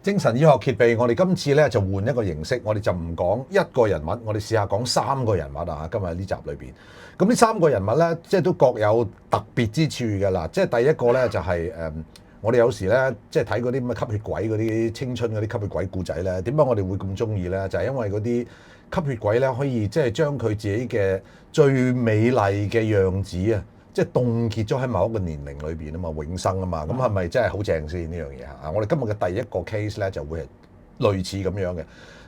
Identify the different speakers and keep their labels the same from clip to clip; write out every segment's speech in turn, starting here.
Speaker 1: 精神醫學揭秘，我哋今次咧就換一個形式，我哋就唔講一個人物，我哋試下講三個人物啊！今日呢集裏邊，咁呢三個人物咧，即係都各有特別之處㗎啦。即係第一個咧就係我哋有時咧即係睇嗰啲咁嘅吸血鬼嗰啲青春嗰啲吸血鬼故仔咧，點解我哋會咁中意咧？就係因為嗰啲吸血鬼咧可以即係將佢自己嘅最美麗嘅樣子啊！即係凍結咗喺某一個年齡裏邊啊嘛，永生啊嘛，咁係咪真係好正先呢樣嘢啊？我哋今日嘅第一個 case 咧就會係類似咁樣嘅。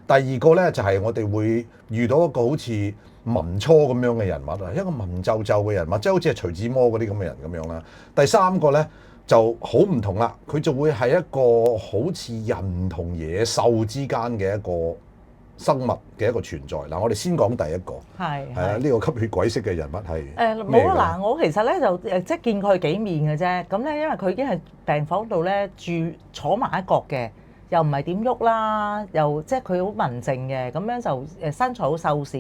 Speaker 1: 第二個咧就係我哋會遇到一個好似文初咁樣嘅人物啊，一個文皺皺嘅人物，即係好似係徐志摩嗰啲咁嘅人咁樣啦。第三個咧就好唔同啦，佢就會係一個好似人同野獸之間嘅一個生物嘅一個存在嗱，我哋先講第一個，係啊，呢個吸血鬼式嘅人物係
Speaker 2: 冇啊嗱，我其實咧就即係見過佢幾面嘅啫，咁咧因為佢已經係病房度咧坐埋一角嘅，又唔係點喐啦，又即係佢好文靜嘅，咁樣就身材好瘦小，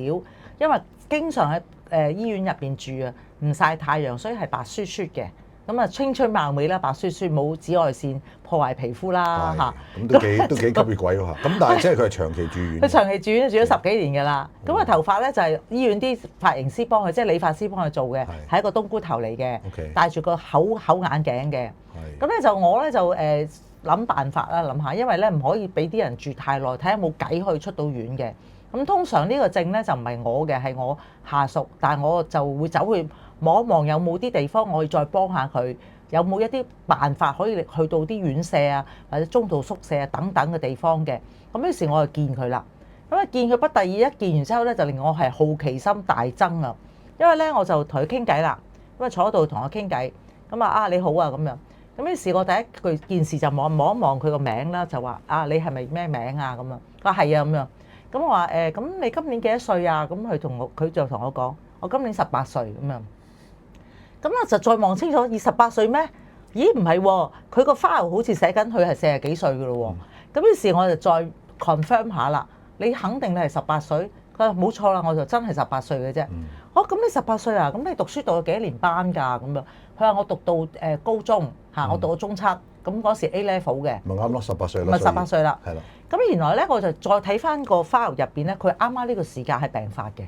Speaker 2: 因為經常喺醫院入邊住啊，唔曬太陽，所以係白雪雪嘅。咁啊，青春貌美啦，白雪雪冇紫外線破壞皮膚啦嚇，
Speaker 1: 咁都幾吸血鬼喎嚇。咁但係即係佢係長期住院，
Speaker 2: 佢長期住院住咗10幾年㗎啦。咁啊頭髮咧就係醫院啲髮型師幫佢，即係理髮師幫佢做嘅，係一個冬菇頭嚟嘅，戴住個口眼鏡嘅。咁咧就我咧就諗辦法啦，諗下，因為咧唔可以俾啲人住太耐，睇下有冇計可以出到院嘅。咁通常呢個症咧就唔係我嘅，係我下屬，但係我就會走去望一望有冇啲地方我可以再幫下佢，有冇一啲辦法可以去到啲院舍啊，或者中途宿舍啊等等嘅地方嘅。咁於是我就見佢啦。咁啊見佢不第二，一見完之後咧就令我係好奇心大增啊！因為咧我就同佢傾偈啦，咁啊坐喺度同我傾偈，咁啊你好啊咁樣。咁於是我第一件事就望一望佢個名啦，就話你係咪咩名啊咁啊？佢話係啊咁樣。咁我話咁你今年幾多歲啊？咁佢就同我講，我今年18歲咁樣。咁我就再望清楚，18歲咩？咦唔係喎，佢個 file 好似寫緊佢係40幾歲㗎咯喎。咁於是我就再 confirm 下啦，你肯定你係18歲？佢話冇錯啦，我就真係18歲嘅啫。咁你18歲啊？咁你讀書讀咗幾多年班㗎？咁樣佢話我讀到高中嚇，我讀到中七，咁嗰時 A level 嘅。
Speaker 1: 咪啱咯，18歲啦。
Speaker 2: 咪18歲啦。
Speaker 1: 係啦。
Speaker 2: 咁原來咧，我就再睇翻個 file 入邊咧，佢啱啱呢個時間係病發嘅。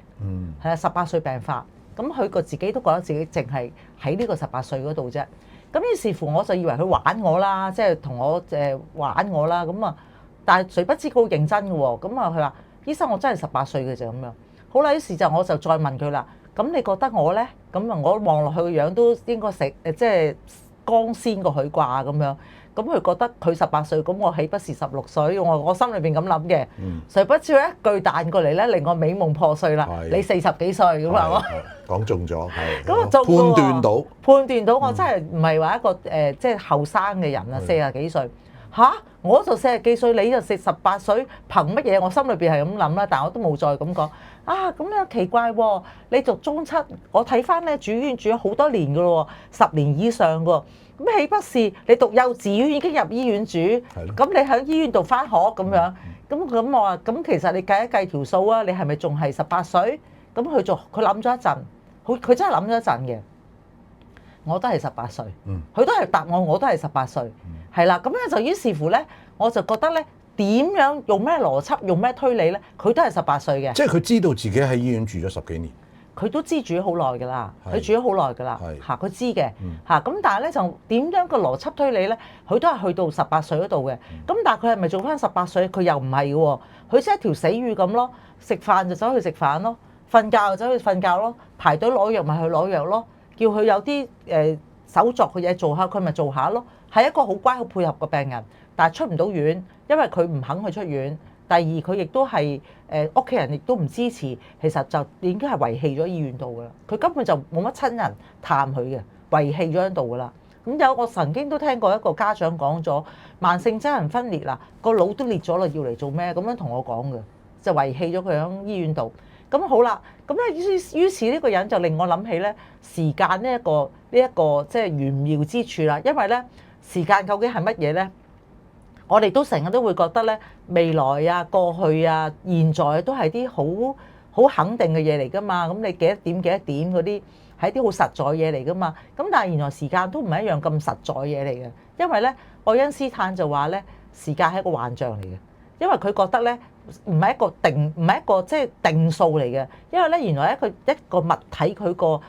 Speaker 2: 係啊，18歲病發。咁佢個自己都覺得自己淨係喺呢個18歲嗰度啫。咁於是乎我就以為佢玩我啦，即係同我玩我啦。咁啊，但係誰不知佢好認真嘅喎。咁啊，佢話醫生我真係18歲嘅啫咁樣。好啦，於是我就再問佢啦。咁你覺得我咧？咁啊，我望落去個樣都應該即係光鮮過佢啩咁樣。咁佢覺得佢18歲，咁我豈不是16歲？我心裏邊咁諗嘅。誰不知一句彈過嚟咧，令我美夢破碎啦！你40幾歲咁啊？
Speaker 1: 講中咗，係。
Speaker 2: 咁啊中
Speaker 1: 咗
Speaker 2: 判斷到我真係唔係話一個即係後生嘅人啊，40幾歲嚇，我就40幾歲，你就18歲，憑乜嘢？我心裏邊係咁諗啦，但我都冇再咁講。咁樣奇怪喎！你讀中七，我睇翻咧住院住咗好多年噶咯喎，10年以上噶。咁豈不是你讀幼稚園已經入醫院住？咁你喺醫院度翻學咁樣？咁我話咁其實你計一計條數啊，你係咪仲係18歲？咁佢諗咗一陣，佢真係諗咗一陣嘅。我都係18歲，佢都係答我都係18歲，係啦。咁咧就於是乎咧，我就覺得咧點樣用咩邏輯用咩推理咧，佢都係18歲嘅。
Speaker 1: 即係佢知道自己喺醫院住咗10幾年。
Speaker 2: 佢都知住咗好耐㗎啦，佢住咗好耐㗎啦，佢知嘅咁但係咧就點樣個邏輯推理咧？佢都係去到18歲嗰度嘅。咁但係佢係咪做翻18歲？佢又唔係嘅喎，佢即係一條死魚咁咯。食飯就走去食飯咯，瞓覺就走去瞓覺咯，排隊攞藥咪去攞藥咯，叫佢有啲手作嘅嘢做下，佢咪做下咯。係一個好乖好配合嘅病人，但係出唔到院，因為佢唔肯去出院。第二佢亦都係屋企人亦都唔支持，其實就已經係遺棄咗醫院度噶啦。佢根本就冇乜親人探佢嘅，遺棄咗喺度噶啦。咁我曾經都聽過一個家長講咗，慢性精神分裂啦，個腦都裂咗啦，要嚟做咩？咁樣同我講嘅，就遺棄咗佢喺醫院度。咁好啦，咁咧於是呢個人就令我諗起咧時間呢一個即係玄妙之處啦。因為咧時間究竟係乜嘢咧？我哋都成日都會覺得咧，未來啊、過去啊、現在都係啲好肯定嘅嘢嚟噶嘛。咁你幾多點嗰啲係啲好實在嘢嚟噶嘛。咁但係原來時間都唔係一樣咁實在嘢嚟嘅，因為咧愛因斯坦就話咧，時間係一個幻象嚟嘅，因為佢覺得咧唔係一個即係定數嚟嘅，因為咧原來一個物體佢個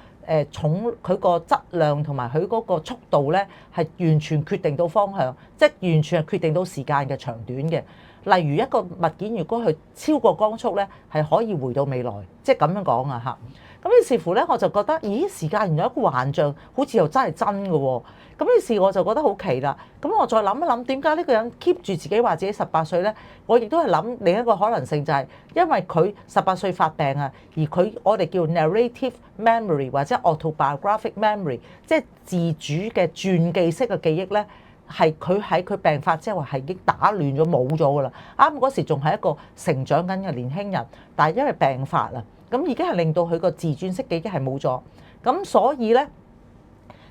Speaker 2: 重佢個質量同埋佢嗰個速度咧係完全決定到方向，即係完全係決定到時間嘅長短嘅。例如一個物件如果佢超過光速咧，係可以回到未來，即係咁樣講啊嚇。咁於是乎咧，我就覺得，咦，時間原來一個幻象，好似又真係真嘅喎。咁於是我就覺得好奇啦。咁我再諗一諗，點解呢個人 keep 住自己話自己18歲咧？我亦都係諗另一個可能性，就係因為佢18歲發病啊，而我哋叫 narrative memory 或者 autobiographic memory， 即係自主嘅傳記式嘅記憶咧，係佢喺佢病發之後係已經打亂咗冇咗㗎啦。啱嗰時仲係一個成長緊嘅年輕人，但係因為病發啊。咁已經係令到佢個自傳式記憶係冇咗，咁所以咧，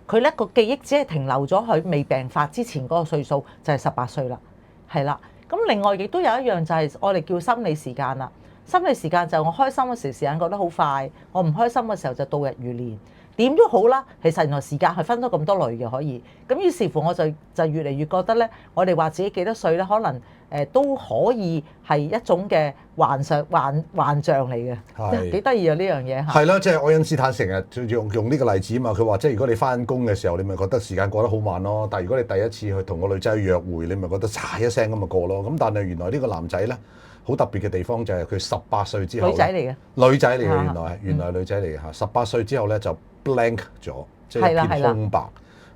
Speaker 2: 佢咧個記憶只係停留咗佢未病發之前嗰個歲數，就係18歲啦，係啦。咁另外亦都有一樣就係我哋叫心理時間啦。心理時間就係我開心嘅時間過得好快，我唔開心嘅時候就度日如年。點都好啦，其實原來時間係分咗咁多類嘅可以。咁於是乎我就越嚟越覺得咧，我哋話自己幾多歲咧，可能都可以係一種嘅幻象嚟嘅，幾得意啊呢樣嘢嚇。
Speaker 1: 係啦，即係愛因斯坦成日用呢個例子啊嘛。佢話即係如果你翻工嘅時候，你咪覺得時間過得好慢咯。但係如果你第一次去同個女仔去約會，你咪覺得嚓一聲咁就過咯。咁但係原來呢個男仔咧，好特別嘅地方就係佢18歲之後，女仔嚟嘅，女仔嚟嘅，原來係女仔嚟嘅嚇。18歲之後咧就 blank 咗，即係一片空白。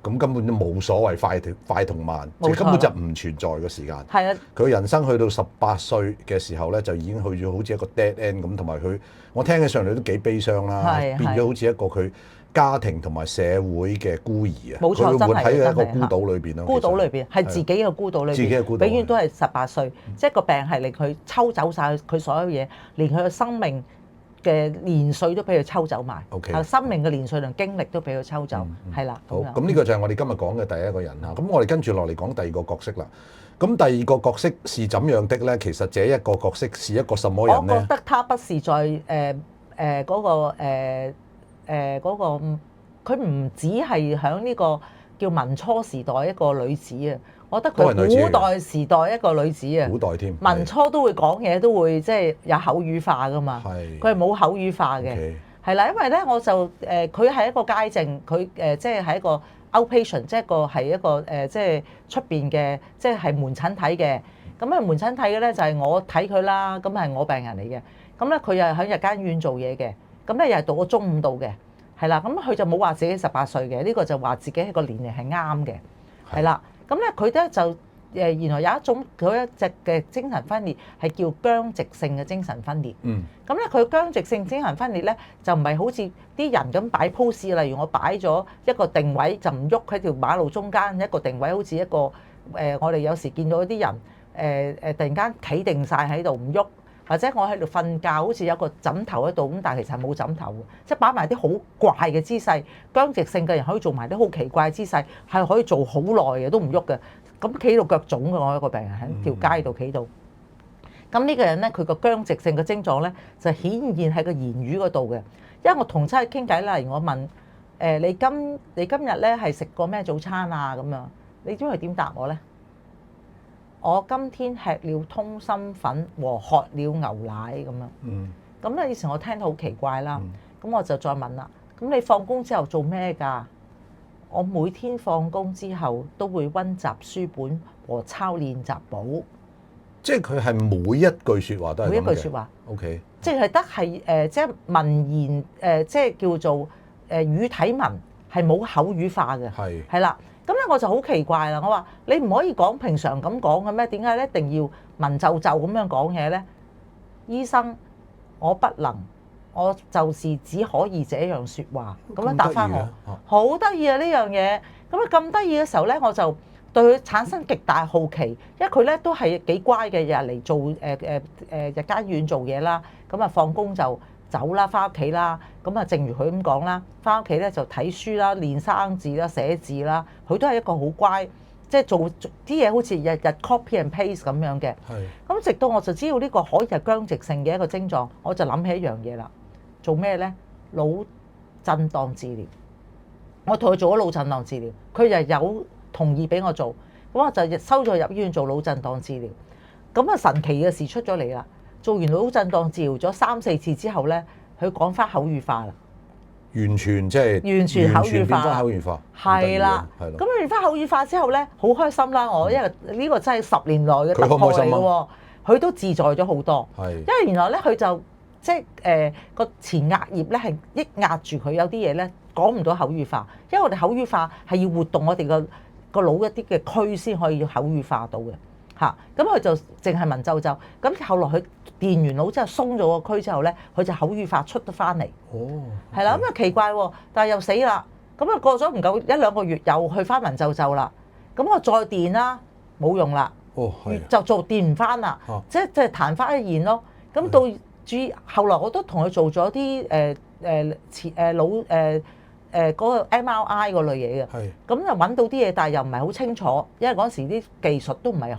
Speaker 1: 咁根本都冇所謂快同慢，即係根本就唔存在嘅時間。係啊，佢人生去到18歲嘅時候咧，就已經去咗好似一個 dead end 咁，同埋佢我聽起上嚟都幾悲傷啦，變咗好似一個佢家庭同埋社會嘅孤兒啊。冇錯，真係活喺一個孤島裏邊咯。孤島裏邊係自己嘅孤島裏邊，自己嘅孤島，永遠都係18歲，即係個病係令佢抽走晒佢所有嘢，連佢嘅生命嘅年歲都俾佢抽走埋，生命嘅年歲同經歷都俾佢抽走，係啦。好，咁呢個就係我哋今日講嘅第一個人啦。咁我哋跟住落嚟講第二個角色啦。咁第二個角色是怎樣的咧？其實這一個角色是一個什麼人咧？我覺得他不是在佢唔只係喺呢個叫民初時代一個女子啊。我覺得佢古代時代一個女子啊，古代添，民初都會講嘢，都會即係有口語化噶嘛。佢係冇口語化嘅，係啦，因為咧我就佢係一個街症，佢即係係一個 outpatient，即係一個即係出邊嘅，即係門診睇嘅。咁啊門診睇嘅咧就係我睇佢啦，咁係我病人嚟嘅。咁咧佢又喺日間醫院做嘢嘅，咁咧又係讀咗中午度嘅，係啦。咁佢就冇話自己18歲嘅，呢個就話自己係個年齡係啱嘅，係啦。咁咧佢咧就原來有一種佢一隻嘅精神分裂係叫僵直性嘅精神分裂。咁咧佢僵直性精神分裂咧就唔係好似啲人咁擺 pose，例如我擺咗一個定位就唔喐喺條馬路中間，一個定位好似一個我哋有時見到啲人突然間企定晒喺度唔喐，或者我喺度瞓覺好似有個枕頭喺度咁，但係其實冇枕頭嘅，即係擺埋啲好怪嘅姿勢。僵直性嘅人可以做埋啲好奇怪嘅姿勢，係可以做好耐嘅都唔喐嘅。咁企到腳腫嘅，我一個病人喺條街度企到。咁呢個人咧，佢個僵直性嘅症狀咧就顯現喺個言語嗰度嘅。因為我同親傾偈啦，例如我問你今日咧係食過咩早餐啊咁樣，你知佢點答我咧？我今天吃了通心粉和喝了牛奶咁樣。咁咧以前我聽到好奇怪啦。咁我就再問啦。咁你放工之後做咩㗎？我每天放工之後都會溫習書本和抄練習簿。即係佢係每一句説話都係咁嘅。每一句説話。OK。即係得係即係文言即係叫做語體文，係冇口語化嘅。係。係啦。咁咧我就好奇怪啦，我話你唔可以講平常咁講嘅咩？點解一定要文縐縐咁樣講嘢咧？醫生，我不能，我就是只可以這樣説話。咁樣答翻我，好得意啊呢樣嘢。咁啊咁得意嘅時候咧，我就對佢產生極大好奇，因為佢咧都係幾乖嘅，日嚟做日間醫院做嘢啦。咁啊放工就走啦，翻屋企啦。咁啊，正如佢咁講啦，翻屋企咧就睇書啦、練生字啦、寫字啦。佢都係一個好乖，即係做啲嘢好似日日 copy and paste 咁樣嘅。係。咁直到我就知道呢個可以係僵直性嘅一個症狀，我就諗起一樣嘢啦。做咩咧？腦震盪治療。我同佢做咗腦震盪治療，佢又有同意俾我做。咁
Speaker 2: 咁我就收咗入醫院做腦震盪治療。咁啊神奇嘅事出咗嚟啦！做完腦震盪治療咗3-4次之後咧，佢講翻口語化啦。
Speaker 1: 完全即係
Speaker 2: 完全口語化，
Speaker 1: 變翻口語化，
Speaker 2: 係啦，係咯。咁變翻口語化之後咧，好開心啦！我因為呢個真係10年來嘅突破嚟嘅喎，佢都自在咗好多。係，因為原來咧佢就即係個前額葉咧係抑壓住佢有啲嘢咧講唔到口語化，因為我哋口語化係要活動我哋個腦一啲嘅區先可以口語化到嘅。嚇，咁佢就淨係文縐縐，咁後來佢電完腦之後鬆咗個區之後咧，佢就口語化出得翻嚟。哦，係啦，咁啊奇怪喎，但係又死啦，咁啊過咗唔夠1-2個月又去翻文縐縐啦，咁我再電啦，冇用啦，哦，就做電唔翻啦，即係彈翻一現咯。咁到後來我都同佢做咗啲腦嗰個 MRI 嗰類嘢嘅，咁就揾到啲嘢，但係又唔係好清楚，因為嗰時啲技術都唔係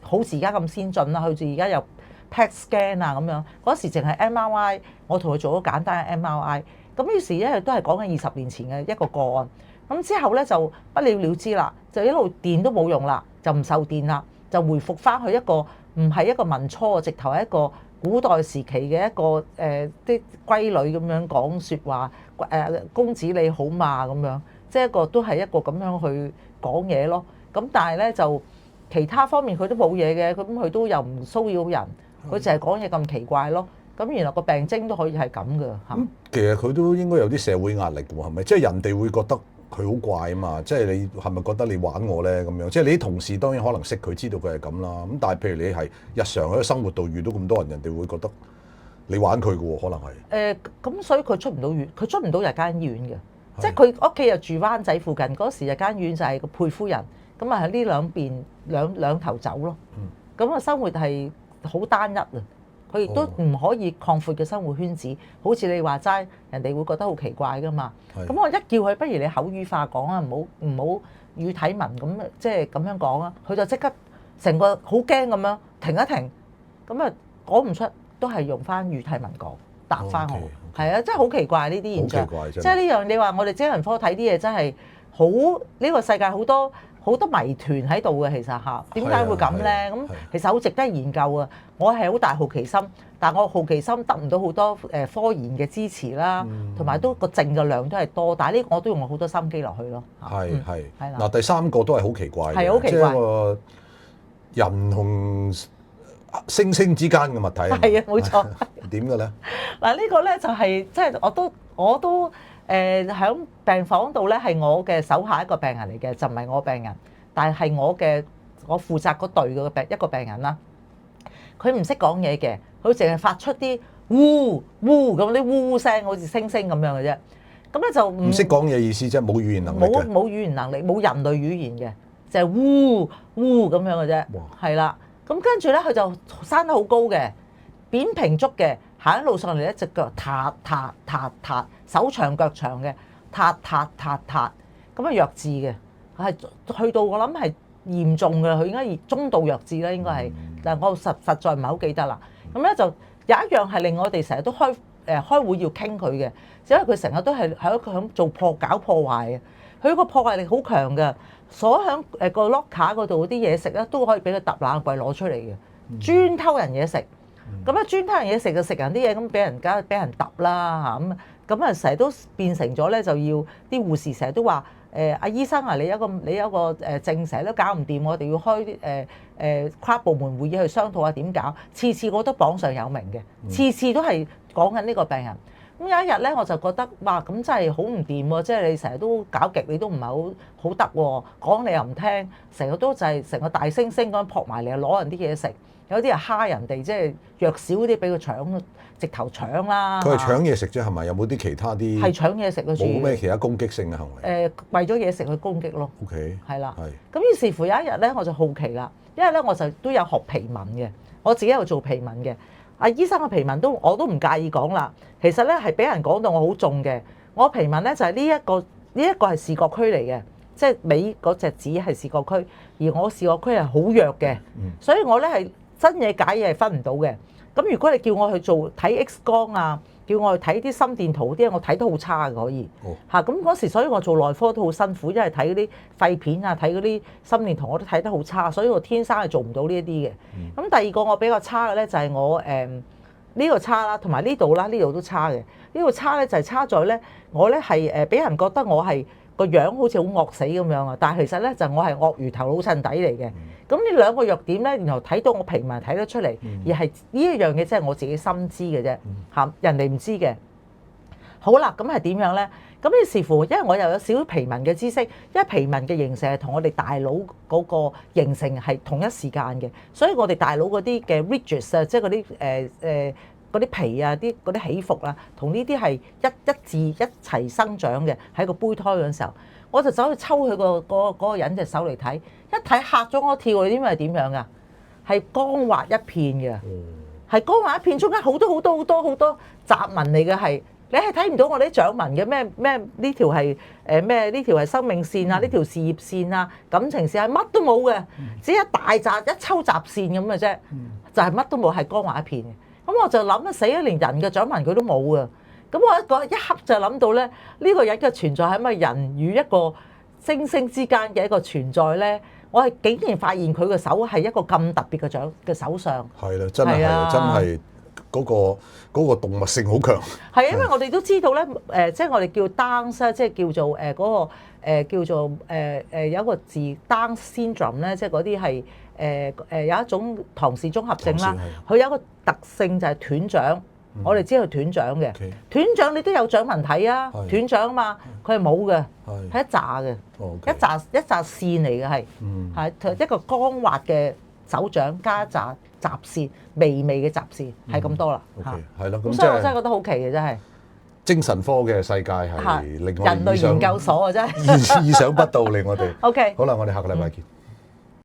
Speaker 2: 好似而家咁先進啦，好似而家有 PET scan 啊咁樣，嗰時淨係 MRI， 我同佢做咗簡單嘅 MRI， 咁於是因為都係講緊20年前嘅一個個案，咁之後咧就不了了之啦，就一路電都冇用啦，就唔受電啦，就回復翻去一個唔係一個民初，直頭係一個古代時期嘅一個啲閨女咁樣講説話，公子你好嘛咁樣，即係一個都係一個咁樣去講嘢咯。咁但係咧就其他方面佢都冇嘢嘅，咁佢都又唔騷擾人，佢就係講嘢咁奇怪咯。咁原來個病徵都可以係咁嘅嚇。
Speaker 1: 其實佢都應該有啲社會壓力㗎喎，係咪？即係人哋會覺得佢好怪啊嘛，即係你係咪覺得你玩我咧咁樣？即係你啲同事當然可能識佢，知道佢係咁啦。咁但係譬如你係日常喺生活度遇到咁多人，人哋會覺得你玩佢㗎喎，可能係。
Speaker 2: 咁所以佢出唔到院，佢出唔到日間醫院嘅。即係佢屋企又住灣仔附近，嗰時日間醫院就係個佩夫人，咁啊喺呢兩邊兩頭走咯。咁啊生活係好單一啊，佢亦都唔可以擴闊嘅生活圈子。好似你話齋，人哋會覺得好奇怪㗎嘛。咁我一叫佢，不如你口語化講啊，唔好語體文咁，即係咁樣講啊。佢就即刻成個好驚咁樣停一停，咁啊講唔出，都係用翻語體文講答翻我。係啊，真係好奇怪呢啲現象。即係呢樣你話我哋精神科睇啲嘢真係好，呢個世界好多謎團喺度嘅，其實嚇點解會咁咧？咁其實好值得研究啊！我係好大好奇心，但係我好奇心得唔到好多科研嘅支持啦，同埋都個證嘅量都係多，但係呢個我都用好多心機落去咯。係啦。
Speaker 1: 嗱，第三個都係好奇怪嘅，
Speaker 2: 係好奇怪，即係
Speaker 1: 個人同猩猩之間嘅物體。
Speaker 2: 係啊，冇錯。
Speaker 1: 點嘅咧？
Speaker 2: 嗱，呢個咧就係即係我都喺病房度咧，係我嘅手下一個病人嚟嘅，就唔係我病人，但係我負責嗰隊嘅一個病人啦。佢唔識講嘢嘅，佢淨係發出啲嗚嗚咁啲嗚嗚聲，好似猩猩咁樣嘅啫。咁咧就
Speaker 1: 唔識講嘢意思即係冇語言能力嘅。
Speaker 2: 冇語言能力，冇人類語言嘅，就係嗚嗚咁樣嘅啫。係啦，咁跟住咧佢就生得好高嘅，扁平足嘅，行喺路上嚟一隻腳踏踏踏踏，手長腳長嘅，踏踏踏踏，咁啊弱智嘅，係去到我諗係嚴重嘅，佢應該中度弱智啦，應該係，但係我實在唔係好記得啦。咁咧就有一樣係令我哋成日都開會要傾佢嘅，因為佢成日都係喺做搞破壞嘅，佢個破壞力好強嘅，鎖喺個 locker 嗰度啲嘢食咧都可以俾佢揼冷櫃攞出嚟嘅，專偷人嘢食。咁啊專偷人嘢食就食人啲嘢，咁俾人揼啦嚇，咁啊成日都變成咗咧，就要啲護士成日都話阿醫生啊，你有個症成日都搞唔掂，我哋要開跨部門會議去商討下點搞，次次我都榜上有名嘅，次次都係講緊呢個病人。咁有一日咧，我就覺得哇，咁真係好唔掂喎！即係你成日都搞極，你都唔係好得喎，講你又唔聽，成日都就係成個大猩猩咁撲埋嚟攞人啲嘢食。有啲係蝦人哋，即係弱小嗰啲俾佢搶，直頭搶啦。
Speaker 1: 佢係搶嘢食啫，係咪？有冇啲其他啲？
Speaker 2: 係搶嘢食嘅，
Speaker 1: 冇咩其他攻擊性嘅行為。
Speaker 2: 為咗嘢食去攻擊咯。
Speaker 1: OK。
Speaker 2: 係啦。係。咁於是乎有一日咧，我就好奇啦，因為咧我就都有學皮紋嘅，我自己有做皮紋嘅。阿醫生嘅皮紋我都唔介意講啦。其實咧係俾人講到我好重嘅。我皮紋咧就係呢一個係視覺區嚟嘅。即係尾嗰隻指係視覺區，而我視覺區係好弱嘅，所以我咧係真嘢假嘢係分唔到嘅。咁如果你叫我去做睇 X 光啊，叫我去睇啲心電圖啲，我睇得好差嘅可以嚇。咁嗰時所以我做內科都好辛苦，因為睇嗰啲肺片啊，睇嗰啲心電圖我都睇得好差，所以我天生係做唔到呢一啲嘅。咁第二個我比較差嘅咧就係我呢度差啦，同埋呢度啦，呢度都差嘅。呢度差咧就係差在咧，我咧係俾人覺得我係個樣好似好惡死咁樣啊，但係其實咧就我係鱷魚頭老襯底嚟嘅。咁呢兩個弱點咧，然後睇到我平民睇得出嚟，而係呢一樣嘢即係我自己心知嘅啫，嚇人哋唔知嘅。好啦，咁係點樣咧？咁於是乎，因為我又有少少皮紋嘅知識，因為皮紋嘅形成係同我哋大腦嗰個形成係同一時間嘅，所以我哋大腦嗰啲嘅 ridges 啊，即係嗰啲嗰啲皮啊，嗰啲起伏啊，同呢啲係一致一齊生長嘅。喺個胚胎嗰陣時候，我就走去抽佢嗰個人隻手嚟睇，一睇嚇咗我一跳。你知唔知係點樣㗎？係光滑一片嘅，係光滑一片，中間好多雜紋嚟嘅係。你係睇唔到我哋啲掌紋嘅咩？呢條係咩？呢條係生命線啊，呢條事業線啊，感情線係乜都冇嘅，只係一大紮一抽雜線咁嘅啫，就係乜都冇，係光滑一片嘅。咁我就諗啊，死啦！連人嘅掌紋佢都冇啊！咁我一刻就諗到咧，呢個人嘅存在係咪人與一個星星之間嘅一個存在咧？我係竟然發現佢嘅手係一個咁特別嘅手相。
Speaker 1: 係啦，真係真係嗰個動物性好強。
Speaker 2: 係因為我哋都知道咧，即係我哋叫 Downs，即係叫做嗰個叫做有一個字 Down syndrome 咧，即係嗰啲係有一種唐氏綜合症啦。佢有一個特性就係斷掌，我哋知道斷掌嘅。斷掌你都有掌紋睇啊，斷掌啊嘛，佢係冇嘅，係一紮嘅，一紮線嚟嘅係一個光滑嘅手掌加一紮雜線，微微嘅雜線係咁多啦。
Speaker 1: 係咯，
Speaker 2: 咁所以我真係覺得好奇嘅，真係
Speaker 1: 精神科嘅世界係令我哋
Speaker 2: 人類研究所啊，真係
Speaker 1: 意想不到，令我哋。
Speaker 2: OK，
Speaker 1: 好啦，我哋下個禮拜見。